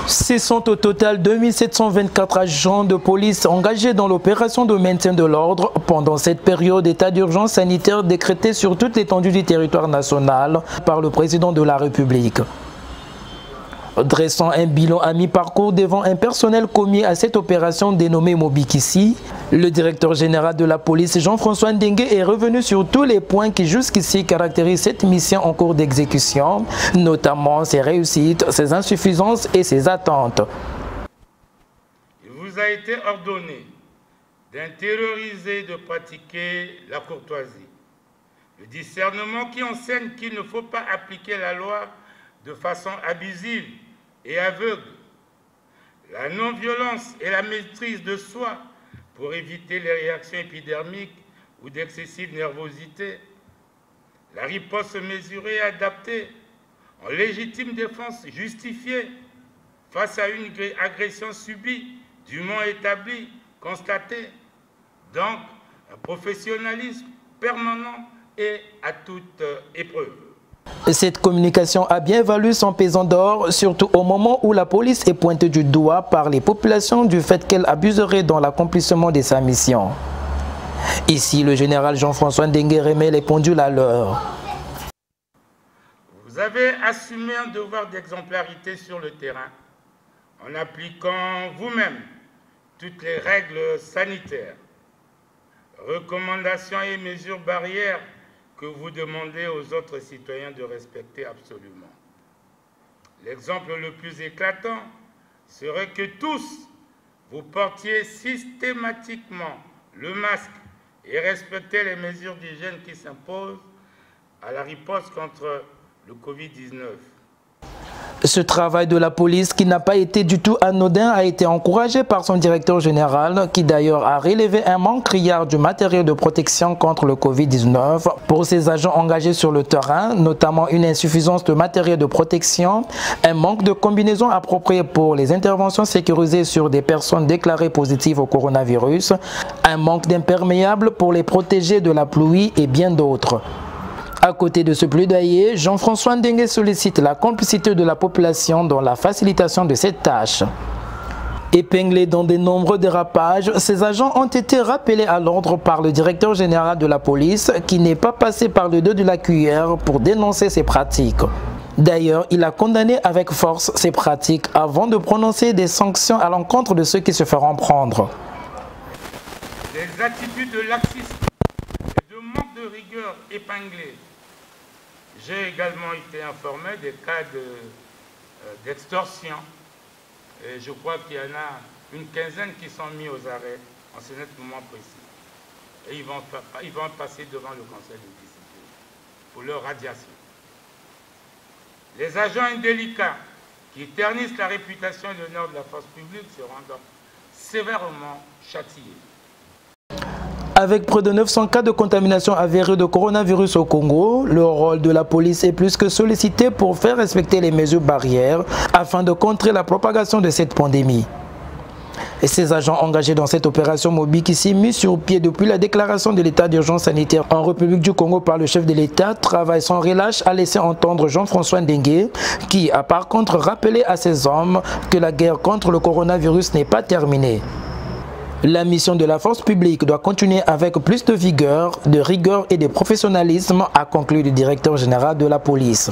Ce sont au total 2724 agents de police engagés dans l'opération de maintien de l'ordre pendant cette période d'état d'urgence sanitaire décrétée sur toute l'étendue du territoire national par le président de la République. Dressant un bilan à mi-parcours devant un personnel commis à cette opération dénommée Mobikissi, le directeur général de la police Jean-François Ndenge est revenu sur tous les points qui jusqu'ici caractérisent cette mission en cours d'exécution, notamment ses réussites, ses insuffisances et ses attentes. Il vous a été ordonné d'intérioriser et de pratiquer la courtoisie, le discernement qui enseigne qu'il ne faut pas appliquer la loi de façon abusive et aveugle, la non-violence et la maîtrise de soi pour éviter les réactions épidermiques ou d'excessive nervosité, la riposte mesurée et adaptée en légitime défense justifiée face à une agression subie, dûment établie, constatée, donc un professionnalisme permanent et à toute épreuve. Cette communication a bien valu son pesant d'or, surtout au moment où la police est pointée du doigt par les populations du fait qu'elle abuserait dans l'accomplissement de sa mission. Ici, le général Jean-François Ndenge remet les pendules à l'heure. Vous avez assumé un devoir d'exemplarité sur le terrain en appliquant vous-même toutes les règles sanitaires, recommandations et mesures barrières que vous demandez aux autres citoyens de respecter absolument. L'exemple le plus éclatant serait que tous vous portiez systématiquement le masque et respectez les mesures d'hygiène qui s'imposent à la riposte contre le Covid-19. Ce travail de la police, qui n'a pas été du tout anodin, a été encouragé par son directeur général, qui d'ailleurs a relevé un manque criard du matériel de protection contre le Covid-19 pour ses agents engagés sur le terrain, notamment une insuffisance de matériel de protection, un manque de combinaisons appropriées pour les interventions sécurisées sur des personnes déclarées positives au coronavirus, un manque d'imperméables pour les protéger de la pluie et bien d'autres. À côté de ce plaidoyer, Jean-François Ndenge sollicite la complicité de la population dans la facilitation de cette tâche. Épinglés dans de nombreux dérapages, ces agents ont été rappelés à l'ordre par le directeur général de la police qui n'est pas passé par le dos de la cuillère pour dénoncer ces pratiques. D'ailleurs, il a condamné avec force ces pratiques avant de prononcer des sanctions à l'encontre de ceux qui se feront prendre. Des attitudes de laxisme et de manque de rigueur épinglées. J'ai également été informé des cas d'extorsion. Et je crois qu'il y en a une quinzaine qui sont mis aux arrêts en ce moment précis. Et ils vont passer devant le conseil de discipline pour leur radiation. Les agents indélicats qui ternissent la réputation et l'honneur de la force publique seront donc sévèrement châtiés. Avec près de 900 cas de contamination avérés de coronavirus au Congo, le rôle de la police est plus que sollicité pour faire respecter les mesures barrières afin de contrer la propagation de cette pandémie. Et ces agents engagés dans cette opération Mobikissi, mise sur pied depuis la déclaration de l'état d'urgence sanitaire en République du Congo par le chef de l'État, travaillent sans relâche à laisser entendre Jean-François Ndenge, qui a par contre rappelé à ces hommes que la guerre contre le coronavirus n'est pas terminée. La mission de la force publique doit continuer avec plus de vigueur, de rigueur et de professionnalisme, a conclu le directeur général de la police.